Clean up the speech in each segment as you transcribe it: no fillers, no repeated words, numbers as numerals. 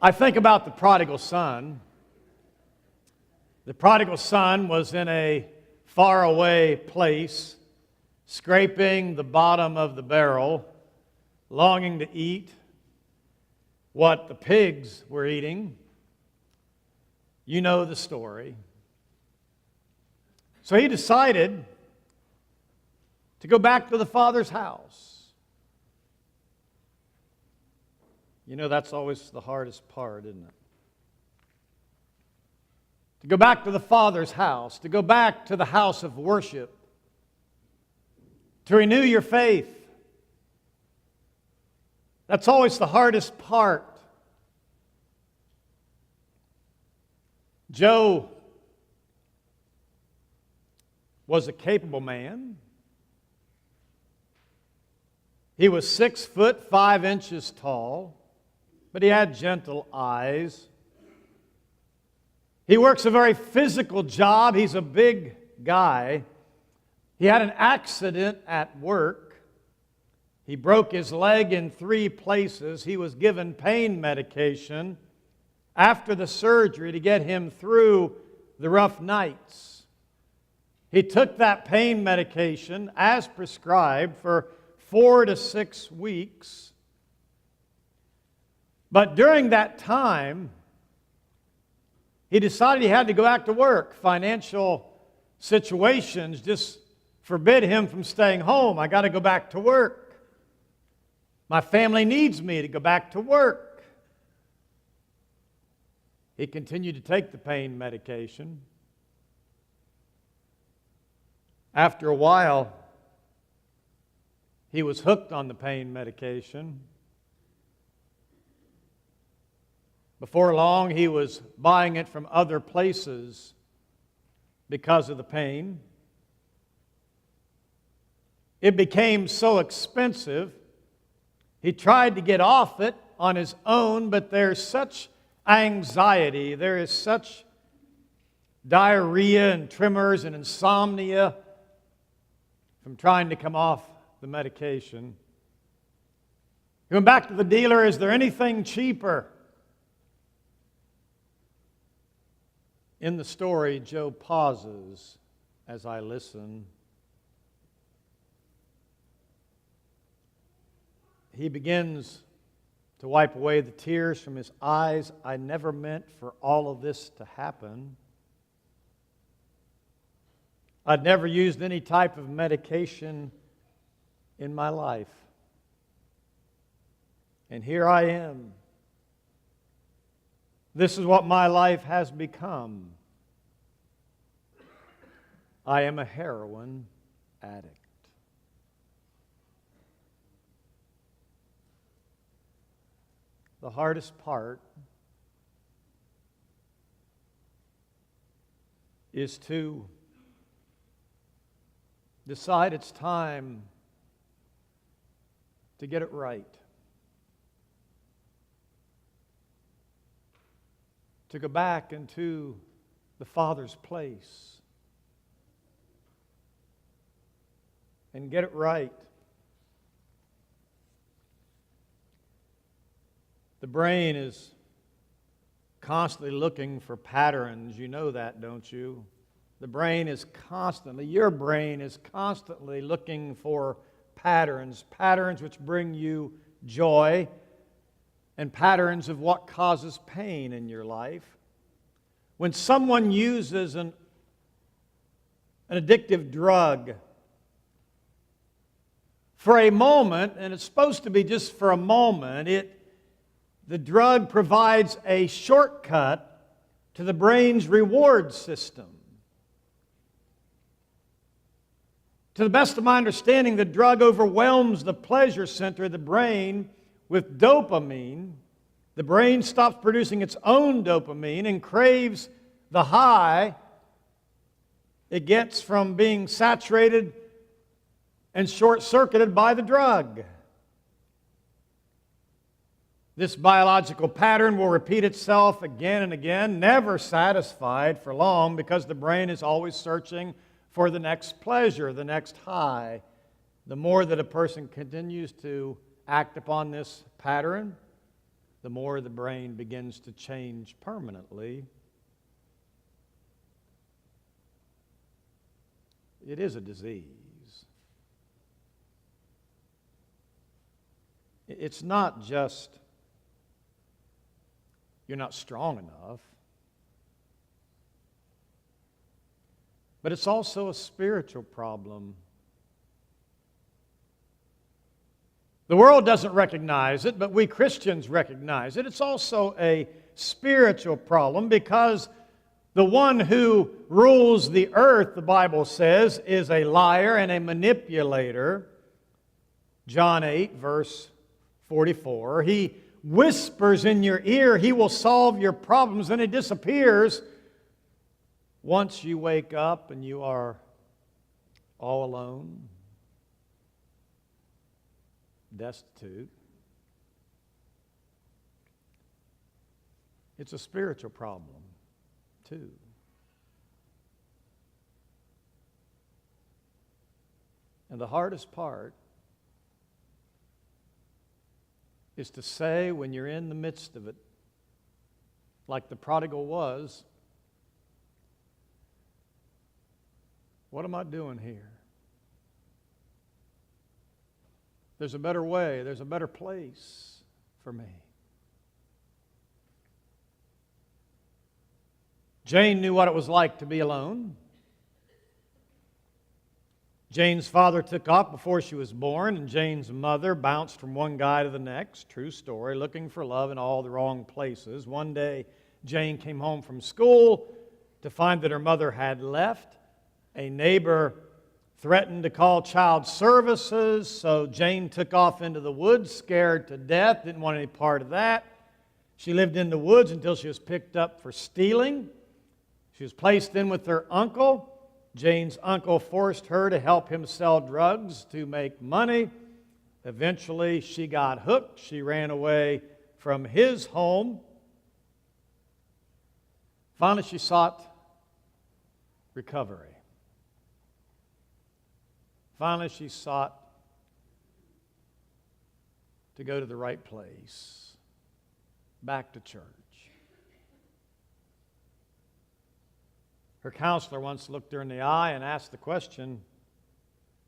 I think about the prodigal son. The prodigal son was in a faraway place, scraping the bottom of the barrel, longing to eat what the pigs were eating. You know the story. So he decided to go back to the father's house. You know, that's always the hardest part, isn't it? To go back to the Father's house, to go back to the house of worship, to renew your faith. That's always the hardest part. Joe was a capable man. He was 6 foot 5 inches tall, but he had gentle eyes. He works a very physical job. He's a big guy. He had an accident at work. He broke his leg in 3 places. He was given pain medication after the surgery to get him through the rough nights. He took that pain medication as prescribed for 4 to 6 weeks. But during that time, he decided he had to go back to work. Financial situations just forbid him from staying home. I got to go back to work. My family needs me to go back to work. He continued to take the pain medication. After a while, he was hooked on the pain medication. Before long, he was buying it from other places because of the pain. It became so expensive, he tried to get off it on his own, but there's such anxiety, there is such diarrhea and tremors and insomnia from trying to come off the medication. He went back to the dealer, is there anything cheaper? In the story, Joe pauses as I listen. He begins to wipe away the tears from his eyes. I never meant for all of this to happen. I'd never used any type of medication in my life. And here I am. This is what my life has become. I am a heroin addict. The hardest part is to decide it's time to get it right. To go back into the Father's place and get it right. The brain is constantly looking for patterns. You know that, don't you? The brain is constantly, your brain is constantly looking for patterns, patterns which bring you joy, and patterns of what causes pain in your life. When someone uses an addictive drug for a moment, and it's supposed to be just for a moment, the drug provides a shortcut to the brain's reward system. To the best of my understanding, the drug overwhelms the pleasure center of the brain with dopamine. The brain stops producing its own dopamine and craves the high it gets from being saturated and short-circuited by the drug. This biological pattern will repeat itself again and again, never satisfied for long, because the brain is always searching for the next pleasure, the next high. The more that a person continues to act upon this pattern, the more the brain begins to change permanently. It is a disease. It's not just you're not strong enough, but it's also a spiritual problem. The world doesn't recognize it, but we Christians recognize it. It's also a spiritual problem because the one who rules the earth, the Bible says, is a liar and a manipulator. John 8, verse 44. He whispers in your ear, he will solve your problems, and he disappears once you wake up and you are all alone, destitute. It's a spiritual problem, too. And the hardest part is to say when you're in the midst of it, like the prodigal was, what am I doing here? There's a better way. There's a better place for me. Jane knew what it was like to be alone. Jane's father took off before she was born, and Jane's mother bounced from one guy to the next. True story, looking for love in all the wrong places. One day, Jane came home from school to find that her mother had left. A neighbor threatened to call child services, so Jane took off into the woods, scared to death, didn't want any part of that. She lived in the woods until she was picked up for stealing. She was placed in with her uncle. Jane's uncle forced her to help him sell drugs to make money. Eventually, she got hooked. She ran away from his home. Finally, she sought recovery. Finally, she sought to go to the right place, back to church. Her counselor once looked her in the eye and asked the question,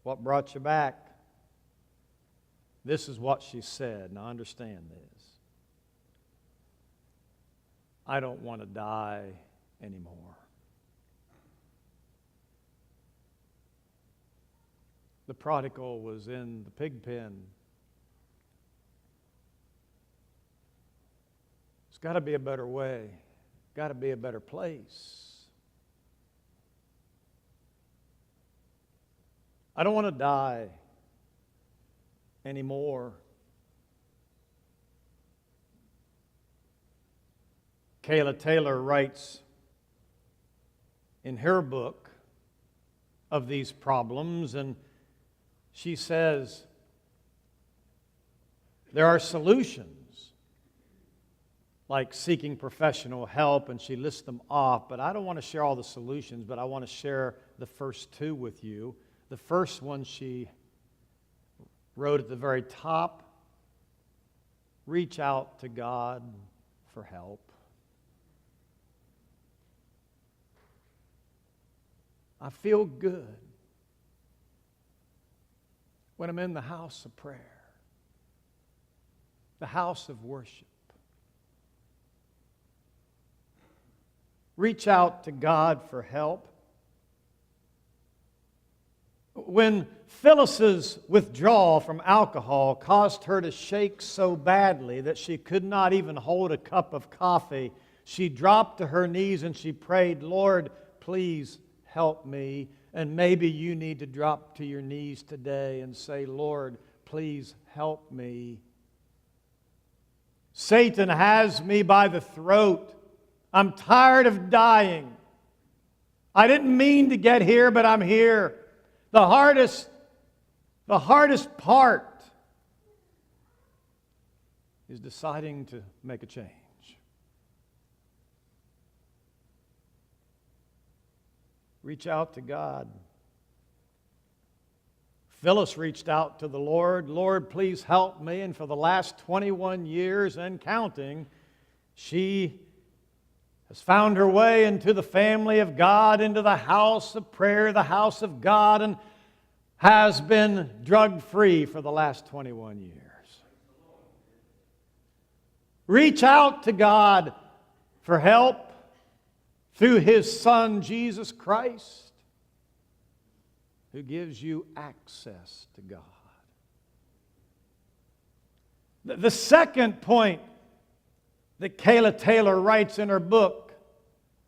"What brought you back?" This is what she said. Now understand this. "I don't want to die anymore." The prodigal was in the pig pen. There's got to be a better way. Got to be a better place. I don't want to die anymore. Kayla Taylor writes in her book of these problems, and she says there are solutions like seeking professional help, and she lists them off, but I don't want to share all the solutions, but I want to share the first two with you. The first one she wrote at the very top, reach out to God for help. I feel good when I'm in the house of prayer, the house of worship. Reach out to God for help. When Phyllis's withdrawal from alcohol caused her to shake so badly that she could not even hold a cup of coffee, she dropped to her knees and she prayed, "Lord, please help me." And maybe you need to drop to your knees today and say, "Lord, please help me. Satan has me by the throat. I'm tired of dying. I didn't mean to get here, but I'm here." The hardest part is deciding to make a change. Reach out to God. Phyllis reached out to the Lord, Lord, please help me. And for the last 21 years and counting, she has found her way into the family of God, into the house of prayer, the house of God, and has been drug-free for the last 21 years. Reach out to God for help through His Son, Jesus Christ, who gives you access to God. The second point that Kayla Taylor writes in her book,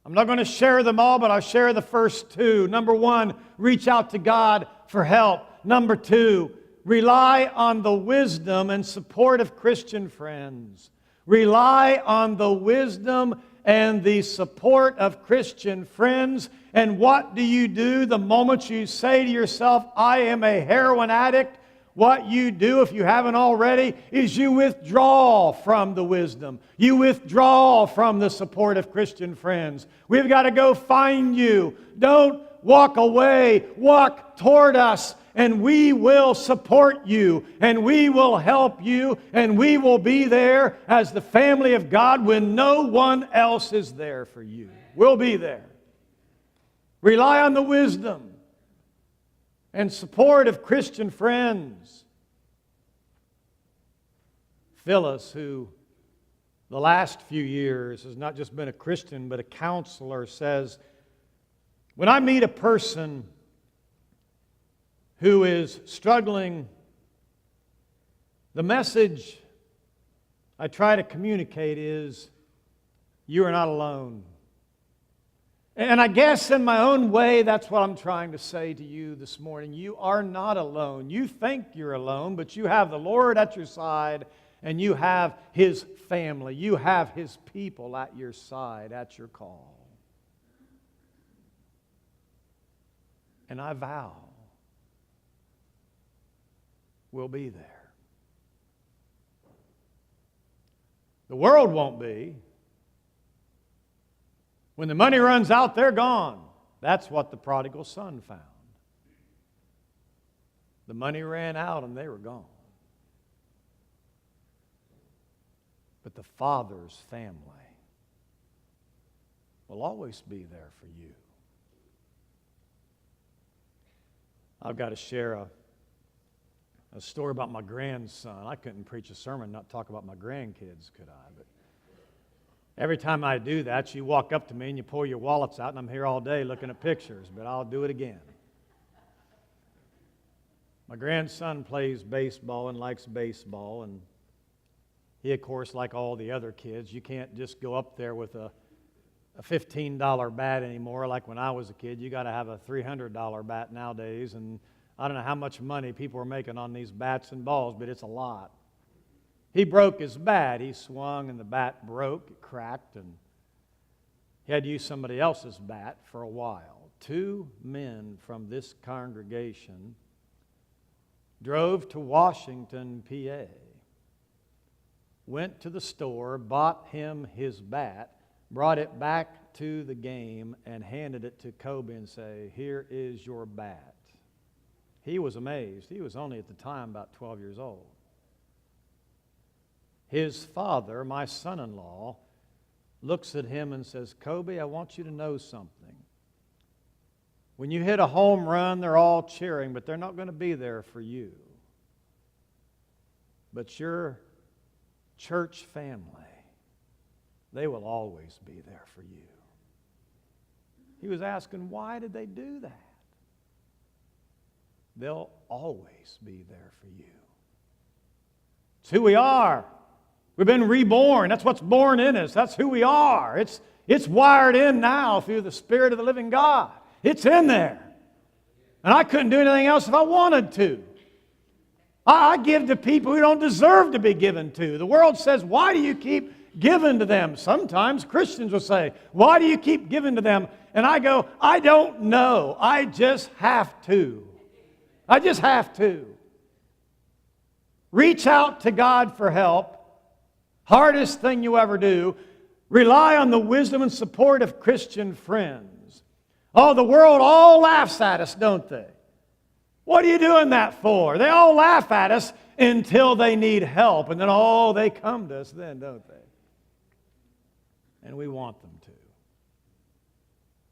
I'm not going to share them all, but I'll share the first two. Number one, reach out to God for help. Number two, rely on the wisdom and support of Christian friends. Rely on the wisdom and the support of Christian friends. And what do you do the moment you say to yourself, I am a heroin addict? What you do, if you haven't already, is you withdraw from the wisdom. You withdraw from the support of Christian friends. We've got to go find you. Don't walk away. Walk toward us, and we will support you, and we will help you, and we will be there as the family of God when no one else is there for you. We'll be there. Rely on the wisdom and support of Christian friends. Phyllis, who the last few years has not just been a Christian but a counselor, says, when I meet a person who is struggling, the message I try to communicate is, you are not alone. And I guess in my own way, that's what I'm trying to say to you this morning. You are not alone. You think you're alone, but you have the Lord at your side, and you have His family. You have His people at your side, at your call. And I vow we'll be there. The world won't be. When the money runs out, they're gone. That's what the prodigal son found. The money ran out and they were gone. But the Father's family will always be there for you. I've got to share a story about my grandson. I couldn't preach a sermon and not talk about my grandkids, could I? But every time I do that, you walk up to me and you pull your wallets out, and I'm here all day looking at pictures, but I'll do it again. My grandson plays baseball and likes baseball, and he, of course, like all the other kids, you can't just go up there with a $15 bat anymore like when I was a kid. You got to have a $300 bat nowadays, and I don't know how much money people are making on these bats and balls, but it's a lot. He broke his bat. He swung and the bat broke, it cracked, and he had to use somebody else's bat for a while. 2 men from this congregation drove to Washington, PA, went to the store, bought him his bat, brought it back to the game, and handed it to Kobe and said, here is your bat. He was amazed. He was only at the time about 12 years old. His father, my son-in-law, looks at him and says, Kobe, I want you to know something. When you hit a home run, they're all cheering, but they're not going to be there for you. But your church family, they will always be there for you. He was asking, why did they do that? They'll always be there for you. It's who we are. We've been reborn. That's what's born in us. That's who we are. It's wired in now through the Spirit of the living God. It's in there. And I couldn't do anything else if I wanted to. I give to people who don't deserve to be given to. The world says, why do you keep giving to them? Sometimes Christians will say, why do you keep giving to them? And I go, I don't know. I just have to. I just have to. Reach out to God for help. Hardest thing you ever do. Rely on the wisdom and support of Christian friends. Oh, the world all laughs at us, don't they? What are you doing that for? They all laugh at us until they need help. And then, oh, they come to us then, don't they? And we want them to.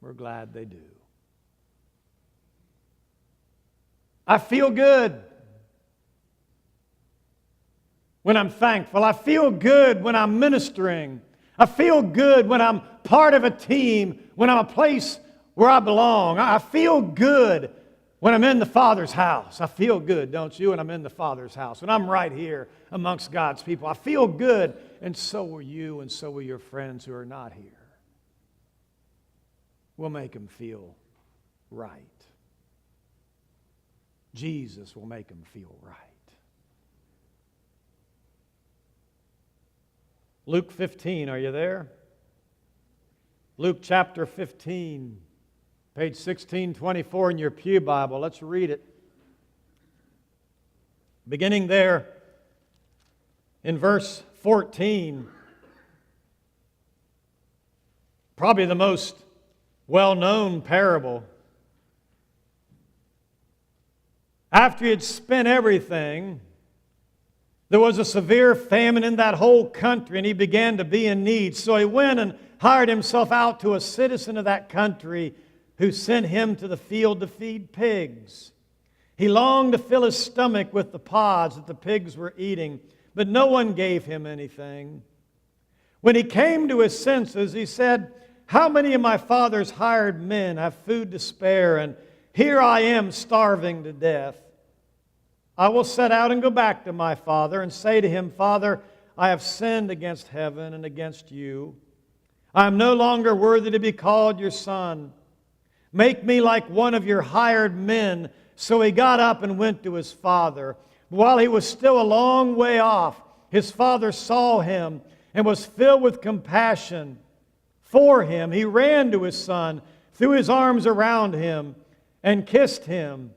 We're glad they do. I feel good when I'm thankful. I feel good when I'm ministering. I feel good when I'm part of a team, when I'm a place where I belong. I feel good when I'm in the Father's house. I feel good, don't you, when I'm in the Father's house, when I'm right here amongst God's people. I feel good, and so will you, and so will your friends who are not here. We'll make them feel right. Jesus will make them feel right. Luke 15, are you there? Luke chapter 15, page 1624 in your pew Bible. Let's read it. Beginning there in verse 14, probably the most well-known parable. After he had spent everything, there was a severe famine in that whole country, and he began to be in need. So he went and hired himself out to a citizen of that country who sent him to the field to feed pigs. He longed to fill his stomach with the pods that the pigs were eating, but no one gave him anything. When he came to his senses, he said, "How many of my father's hired men have food to spare, and here I am starving to death? I will set out and go back to my father and say to him, 'Father, I have sinned against heaven and against you. I am no longer worthy to be called your son. Make me like one of your hired men.' So he got up and went to his father. While he was still a long way off, his father saw him and was filled with compassion for him. He ran to his son, threw his arms around him, and kissed him.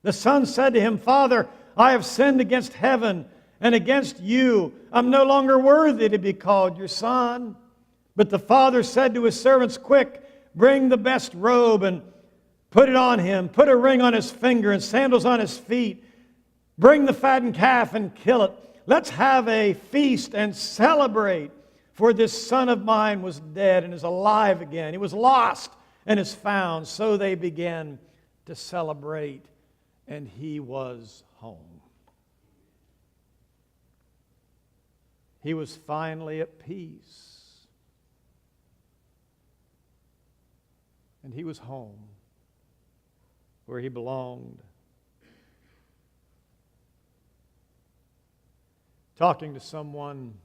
The son said to him, 'Father, I have sinned against heaven and against you. I'm no longer worthy to be called your son.' But the father said to his servants, 'Quick, bring the best robe and put it on him. Put a ring on his finger and sandals on his feet. Bring the fattened calf and kill it. Let's have a feast and celebrate. For this son of mine was dead and is alive again. He was lost and is found.' So they began to celebrate, and he was home." He was finally at peace. And he was home where he belonged. Talking to someone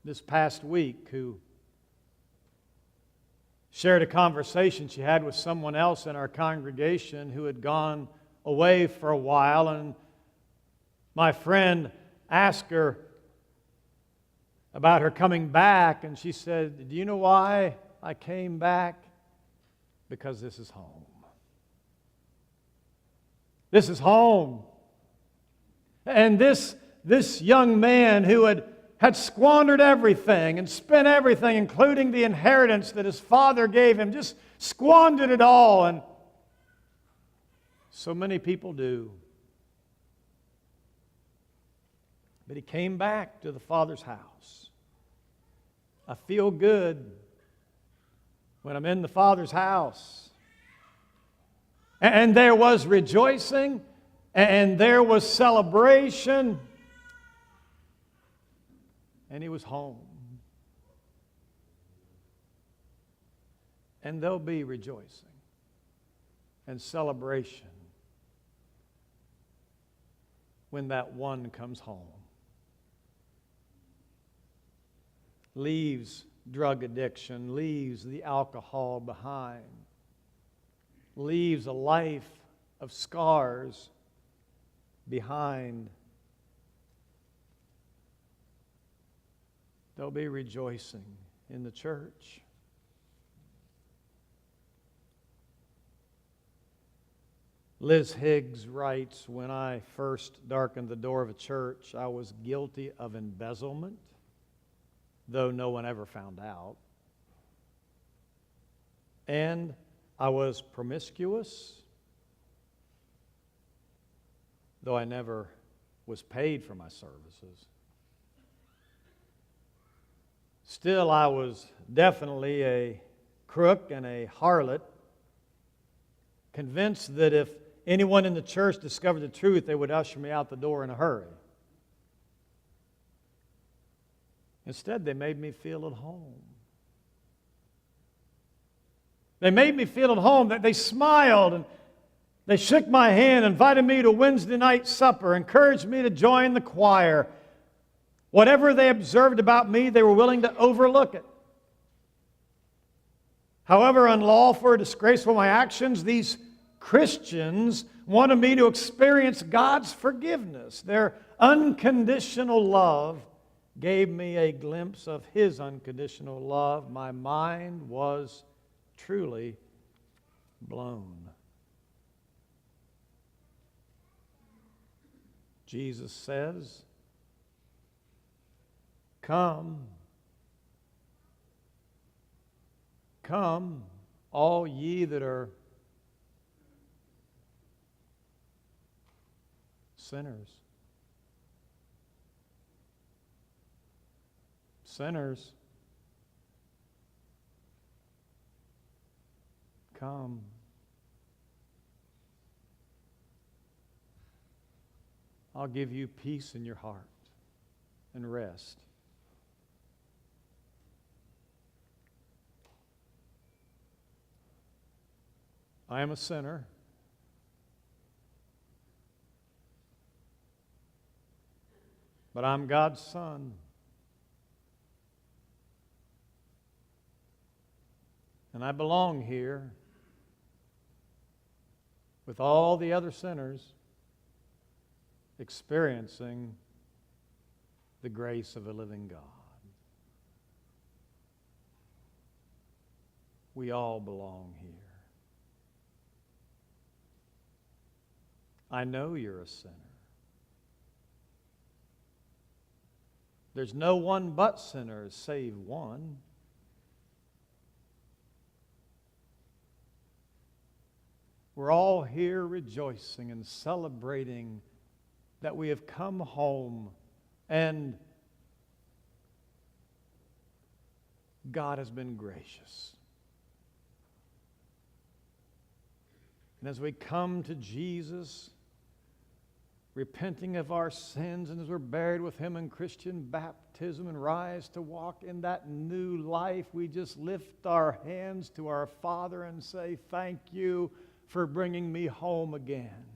this past week who shared a conversation she had with someone else in our congregation who had gone away for a while, and my friend asked her about her coming back, and she said, "Do you know why I came back? Because this is home. This is home." And this young man who had squandered everything and spent everything, including the inheritance that his father gave him, just squandered it all. And so many people do. But he came back to the Father's house. I feel good when I'm in the Father's house. And there was rejoicing, and there was celebration, and he was home. And there'll be rejoicing and celebration when that one comes home. Leaves drug addiction, leaves the alcohol behind, leaves a life of scars behind. There'll be rejoicing in the church. Liz Higgs writes, "When I first darkened the door of a church, I was guilty of embezzlement, though no one ever found out. And I was promiscuous, though I never was paid for my services. Still, I was definitely a crook and a harlot, convinced that if anyone in the church discovered the truth, they would usher me out the door in a hurry. Instead, they made me feel at home. They made me feel at home. That they smiled and they shook my hand, invited me to Wednesday night supper, encouraged me to join the choir. Whatever they observed about me, they were willing to overlook it. However unlawful or disgraceful my actions, these Christians wanted me to experience God's forgiveness. Their unconditional love gave me a glimpse of His unconditional love. My mind was truly blown. Jesus says, "Come, come, all ye that are sinners." Sinners, come. I'll give you peace in your heart and rest. I am a sinner. But I'm God's son. And I belong here with all the other sinners experiencing the grace of a living God. We all belong here. I know you're a sinner. There's no one but sinners save one. We're all here rejoicing and celebrating that we have come home and God has been gracious. And as we come to Jesus, repenting of our sins, and as we're buried with Him in Christian baptism and rise to walk in that new life, we just lift our hands to our Father and say, "Thank you for bringing me home again."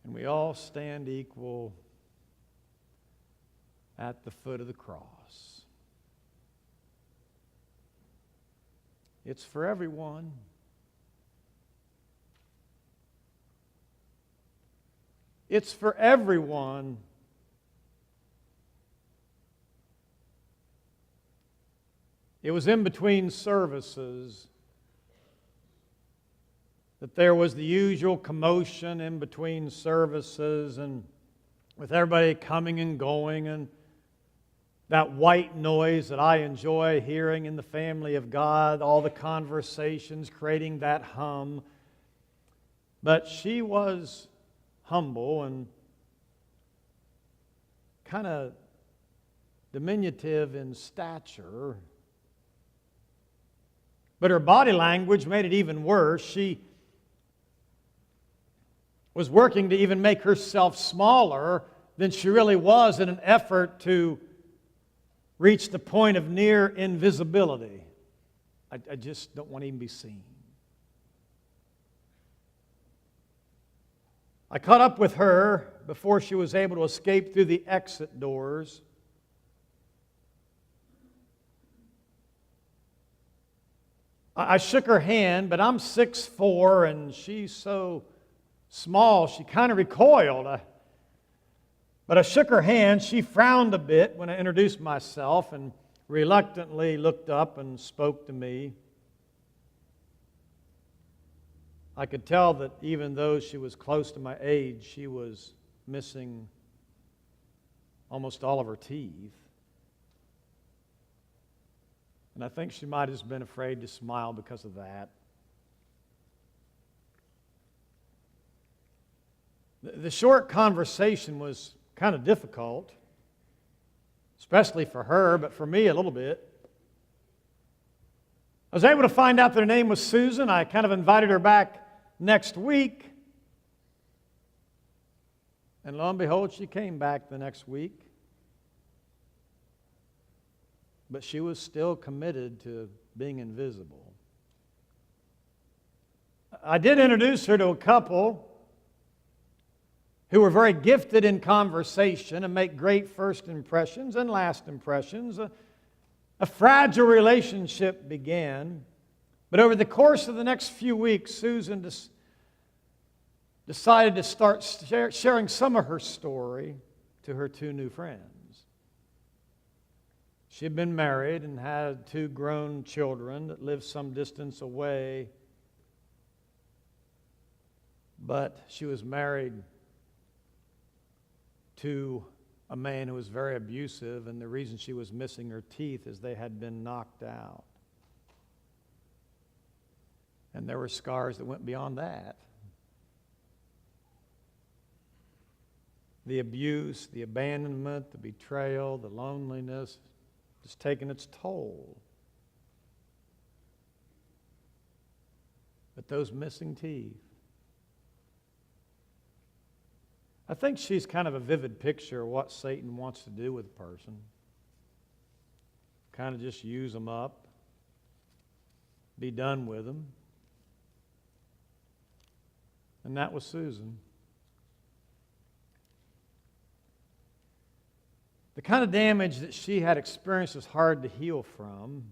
And we all stand equal at the foot of the cross. It's for everyone. It's for everyone. It was in between services that there was the usual commotion in between services, and with everybody coming and going, and that white noise that I enjoy hearing in the family of God, all the conversations creating that hum. But she was humble and kind of diminutive in stature. But her body language made it even worse. She was working to even make herself smaller than she really was in an effort to reach the point of near invisibility. I just don't want to even be seen. I caught up with her before she was able to escape through the exit doors. I shook her hand, but I'm 6'4", and she's so small, she kind of recoiled. But I shook her hand. She frowned a bit when I introduced myself and reluctantly looked up and spoke to me. I could tell that even though she was close to my age, she was missing almost all of her teeth. And I think she might have just been afraid to smile because of that. The short conversation was kind of difficult, especially for her, but for me a little bit. I was able to find out that her name was Susan. I kind of invited her back next week. And lo and behold, she came back the next week. But she was still committed to being invisible. I did introduce her to a couple who were very gifted in conversation and make great first impressions and last impressions. A fragile relationship began, but over the course of the next few weeks, Susan decided to start sharing some of her story to her two new friends. She had been married and had two grown children that lived some distance away, but she was married to a man who was very abusive, and the reason she was missing her teeth is they had been knocked out. And there were scars that went beyond that. The abuse, the abandonment, the betrayal, the loneliness, just taking its toll. But those missing teeth, I think she's kind of a vivid picture of what Satan wants to do with a person. Kind of just use them up, be done with them. And that was Susan. The kind of damage that she had experienced was hard to heal from.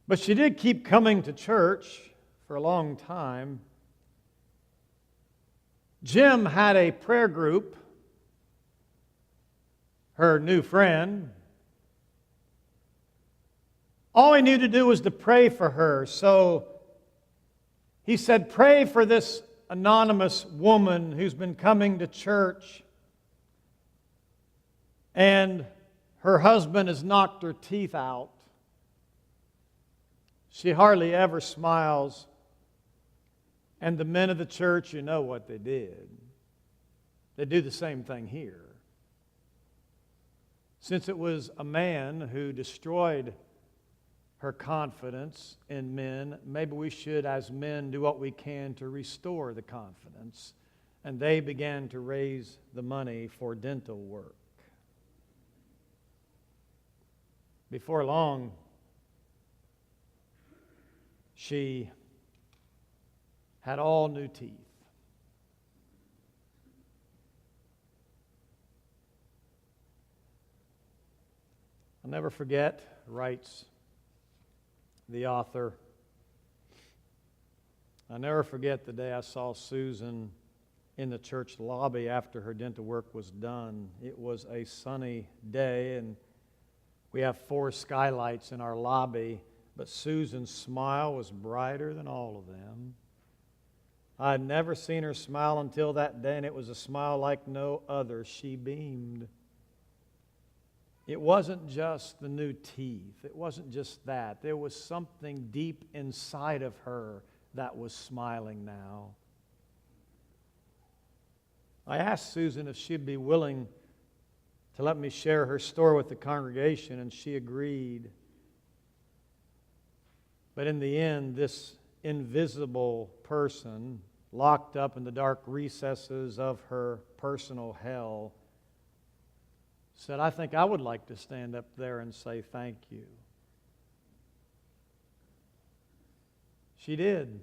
But she did keep coming to church for a long time. Jim had a prayer group, her new friend. All he knew to do was to pray for her. So he said, pray for this anonymous woman who's been coming to church, and her husband has knocked her teeth out. She hardly ever smiles. And the men of the church, you know what they did. They do the same thing here. Since it was a man who destroyed her confidence in men, maybe we should, as men, do what we can to restore the confidence. And they began to raise the money for dental work. Before long, she had all new teeth. I'll never forget, writes the author, I'll never forget the day I saw Susan in the church lobby after her dental work was done. It was a sunny day, and we have 4 skylights in our lobby, but Susan's smile was brighter than all of them. I had never seen her smile until that day, and it was a smile like no other. She beamed. It wasn't just the new teeth. It wasn't just that. There was something deep inside of her that was smiling now. I asked Susan if she'd be willing to let me share her story with the congregation, and she agreed. But in the end, this invisible person, locked up in the dark recesses of her personal hell, said, I think I would like to stand up there and say thank you. She did.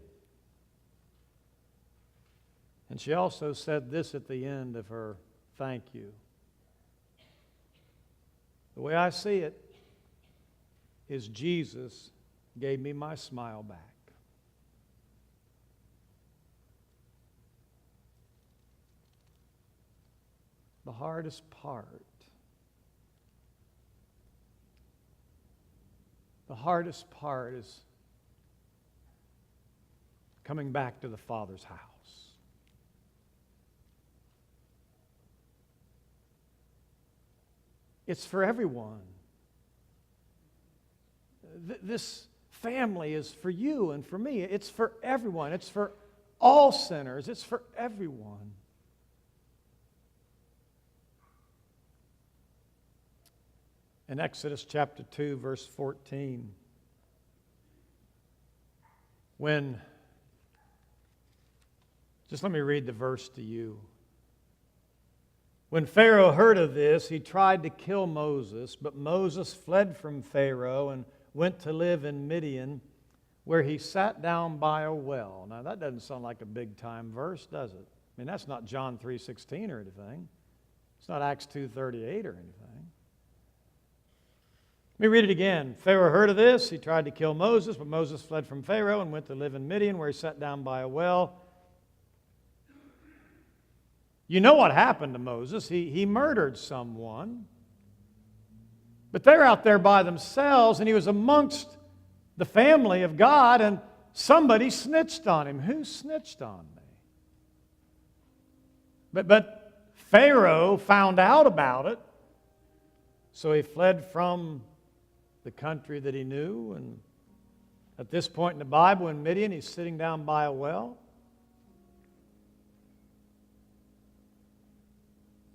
And she also said this at the end of her thank you. The way I see it is Jesus gave me my smile back. The hardest part is coming back to the Father's house. It's for everyone. This family is for you and for me. It's for everyone. It's for all sinners. It's for everyone. In Exodus chapter 2, verse 14, just let me read the verse to you. When Pharaoh heard of this, he tried to kill Moses, but Moses fled from Pharaoh and went to live in Midian, where he sat down by a well. Now, that doesn't sound like a big-time verse, does it? I mean, that's not John 3:16 or anything. It's not Acts 2:38 or anything. Let me read it again. Pharaoh heard of this. He tried to kill Moses, but Moses fled from Pharaoh and went to live in Midian, where he sat down by a well. You know what happened to Moses. He murdered someone. But they're out there by themselves, and he was amongst the family of God, and somebody snitched on him. Who snitched on me? But Pharaoh found out about it, so he fled from the country that he knew. And at this point in the Bible, in Midian, he's sitting down by a well.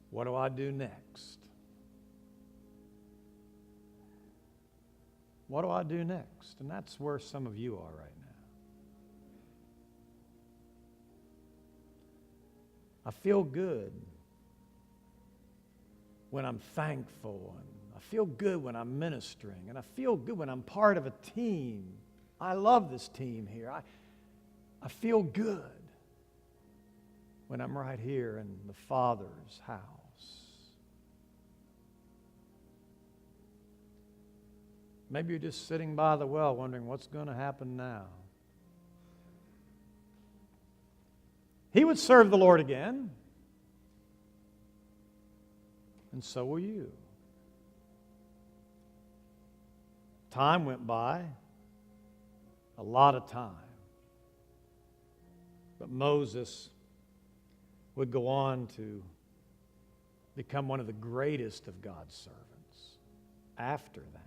What do I do next? What do I do next? And that's where some of you are right now. I feel good when I'm thankful, and I feel good when I'm ministering, and I feel good when I'm part of a team. I love this team here. I feel good when I'm right here in the Father's house. Maybe you're just sitting by the well wondering what's going to happen now. He would serve the Lord again, and so will you. Time went by, a lot of time. But Moses would go on to become one of the greatest of God's servants after that.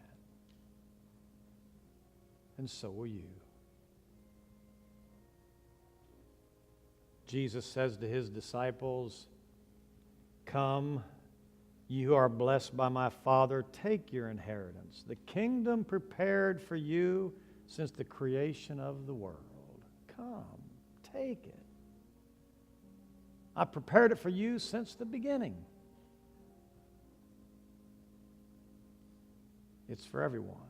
And so will you. Jesus says to his disciples, "Come, you who are blessed by my Father, take your inheritance, the kingdom prepared for you since the creation of the world. Come, take it. I prepared it for you since the beginning. It's for everyone."